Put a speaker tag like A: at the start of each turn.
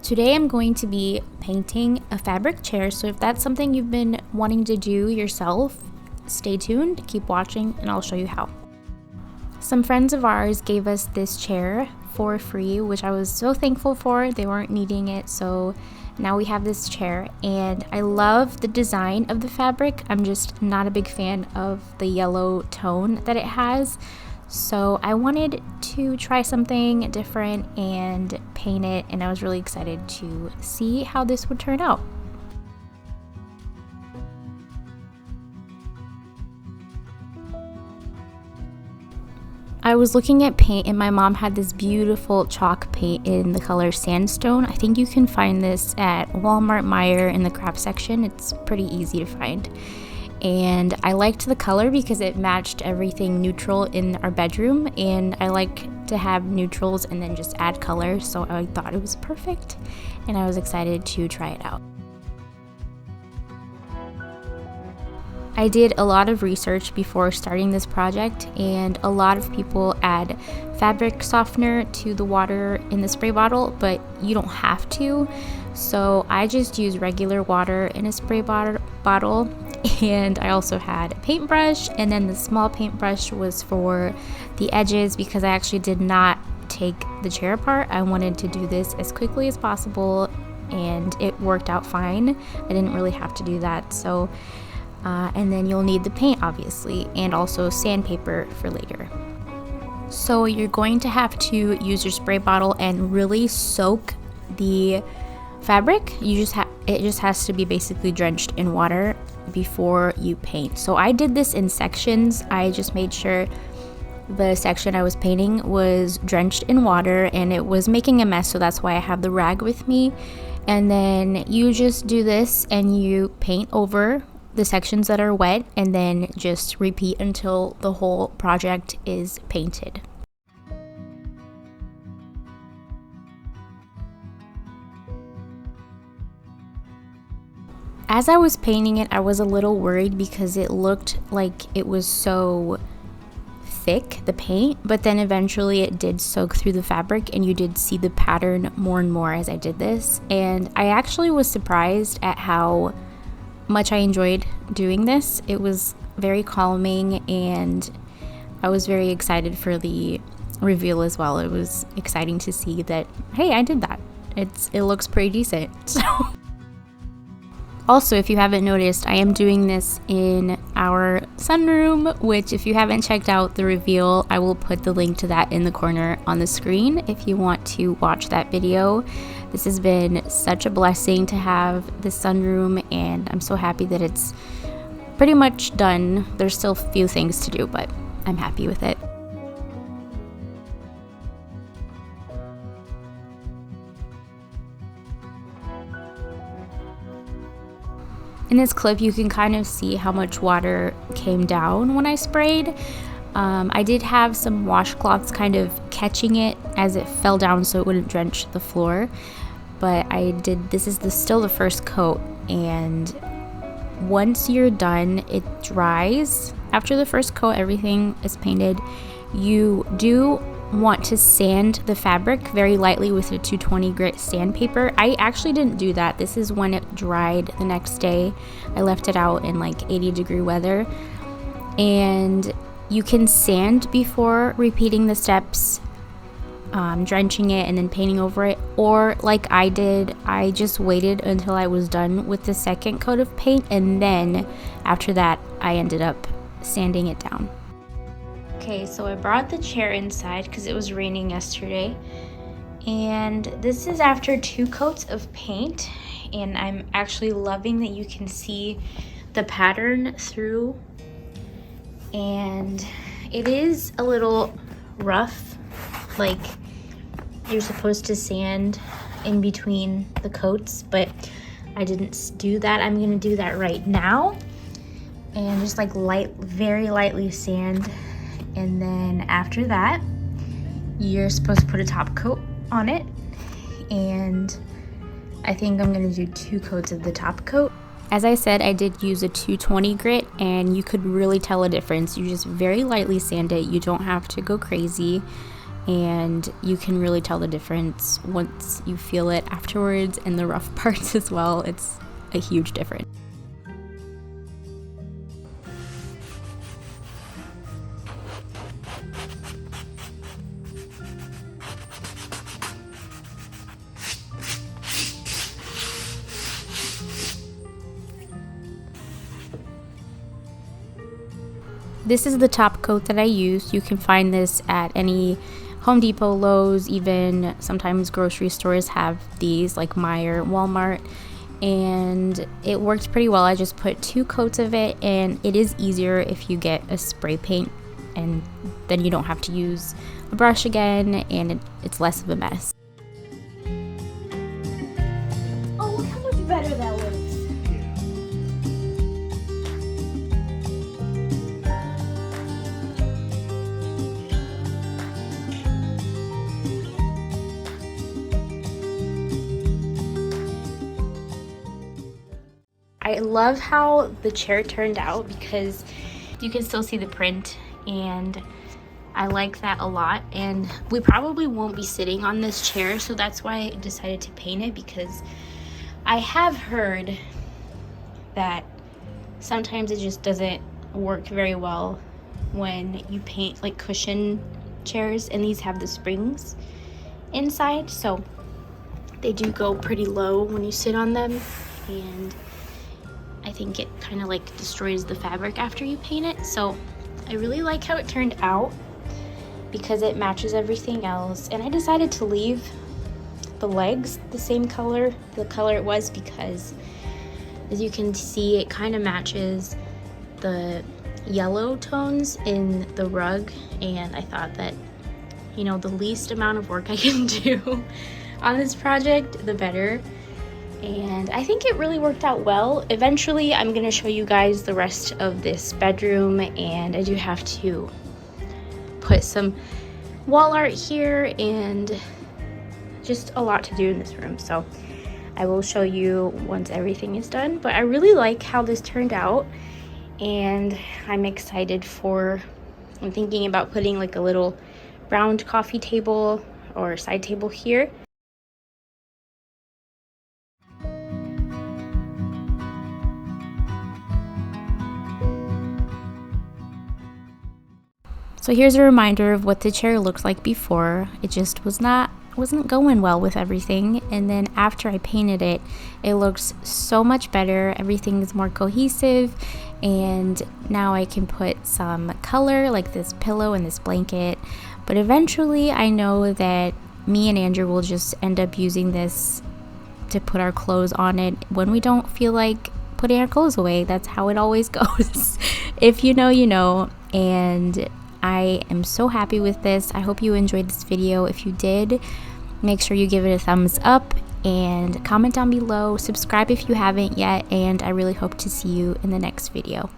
A: Today I'm going to be painting a fabric chair, so if that's something you've been wanting to do yourself, stay tuned, keep watching, and I'll show you how. Some friends of ours gave us this chair for free, which I was so thankful for. They weren't needing it, so now we have this chair, and I love the design of the fabric. I'm just not a big fan of the yellow tone that it has. So I wanted to try something different and paint it, and I was really excited to see how this would turn out. I was looking at paint, and my mom had this beautiful chalk paint in the color sandstone. I think you can find this at Walmart, Meijer in the craft section. It's pretty easy to find. And I liked the color because it matched everything neutral in our bedroom, and I like to have neutrals and then just add color, so I thought it was perfect, and I was excited to try it out. I did a lot of research before starting this project, and a lot of people add fabric softener to the water in the spray bottle, but you don't have to. So I just use regular water in a spray bottle, and I also had a paintbrush, and then the small paintbrush was for the edges because I actually did not take the chair apart. I wanted to do this as quickly as possible, and it worked out fine. I didn't really have to do that. So and then you'll need the paint, obviously, and also sandpaper for later. So you're going to have to use your spray bottle and really soak the fabric. It just has to be basically drenched in water before you paint. So I did this in sections. I just made sure the section I was painting was drenched in water, and it was making a mess, so that's why I have the rag with me. And then you just do this and you paint over the sections that are wet, and then just repeat until the whole project is painted. As I was painting it, I was a little worried because it looked like it was so thick, the paint, but then eventually it did soak through the fabric, and you did see the pattern more and more as I did this. And I actually was surprised at how much I enjoyed doing this. It was very calming, and I was very excited for the reveal as well. It was exciting to see that, hey, I did that. It looks pretty decent. So also, if you haven't noticed, I am doing this in our sunroom, which if you haven't checked out the reveal, I will put the link to that in the corner on the screen if you want to watch that video. This has been such a blessing to have this sunroom, and I'm so happy that it's pretty much done. There's still a few things to do, but I'm happy with it. In this clip, you can kind of see how much water came down when I sprayed. I did have some washcloths kind of catching it as it fell down so it wouldn't drench the floor. But this is still the first coat, and once you're done, it dries. After the first coat, everything is painted. You do want to sand the fabric very lightly with a 220 grit sandpaper. I actually didn't do that. This is when it dried the next day. I left it out in like 80-degree weather. And you can sand before repeating the steps, drenching it and then painting over it, or like I did, I just waited until I was done with the second coat of paint, and then after that I ended up sanding it down. Okay, so I brought the chair inside because it was raining yesterday, and this is after 2 coats of paint, and I'm actually loving that you can see the pattern through, and it is a little rough. Like, you're supposed to sand in between the coats, but I didn't do that. I'm gonna do that right now, and just like very lightly sand. And then after that, you're supposed to put a top coat on it, and I think I'm gonna do 2 coats of the top coat. As I said, I did use a 220 grit, and you could really tell a difference. You just very lightly sand it. You don't have to go crazy. and you can really tell the difference once you feel it afterwards, and the rough parts as well. It's a huge difference. This is the top coat that I use. You can find this at any Home Depot, Lowe's, even sometimes grocery stores have these, like Meijer, Walmart, and it worked pretty well. I just put 2 coats of it, and it is easier if you get a spray paint, and then you don't have to use a brush again, and it's less of a mess.
B: Oh, look how much better that looks.
A: I love how the chair turned out because you can still see the print, and I like that a lot. And we probably won't be sitting on this chair, so that's why I decided to paint it, because I have heard that sometimes it just doesn't work very well when you paint like cushion chairs, and these have the springs inside, so they do go pretty low when you sit on them, and I think it kind of like destroys the fabric after you paint it. So I really like how it turned out because it matches everything else. And I decided to leave the legs the same color, the color it was, because as you can see, it kind of matches the yellow tones in the rug. And I thought that, you know, the least amount of work I can do on this project, the better. And I think it really worked out well. Eventually, I'm gonna show you guys the rest of this bedroom, and I do have to put some wall art here and just a lot to do in this room. So I will show you once everything is done, but I really like how this turned out, and I'm excited I'm thinking about putting like a little round coffee table or side table here. So here's a reminder of what the chair looked like before. It just wasn't going well with everything, and then after I painted it, it looks so much better. Everything is more cohesive, and now I can put some color like this pillow and this blanket. But eventually I know that me and Andrew will just end up using this to put our clothes on it when we don't feel like putting our clothes away. That's how it always goes. If you know, you know. And I am so happy with this. I hope you enjoyed this video. If you did, make sure you give it a thumbs up and comment down below. Subscribe if you haven't yet, and I really hope to see you in the next video.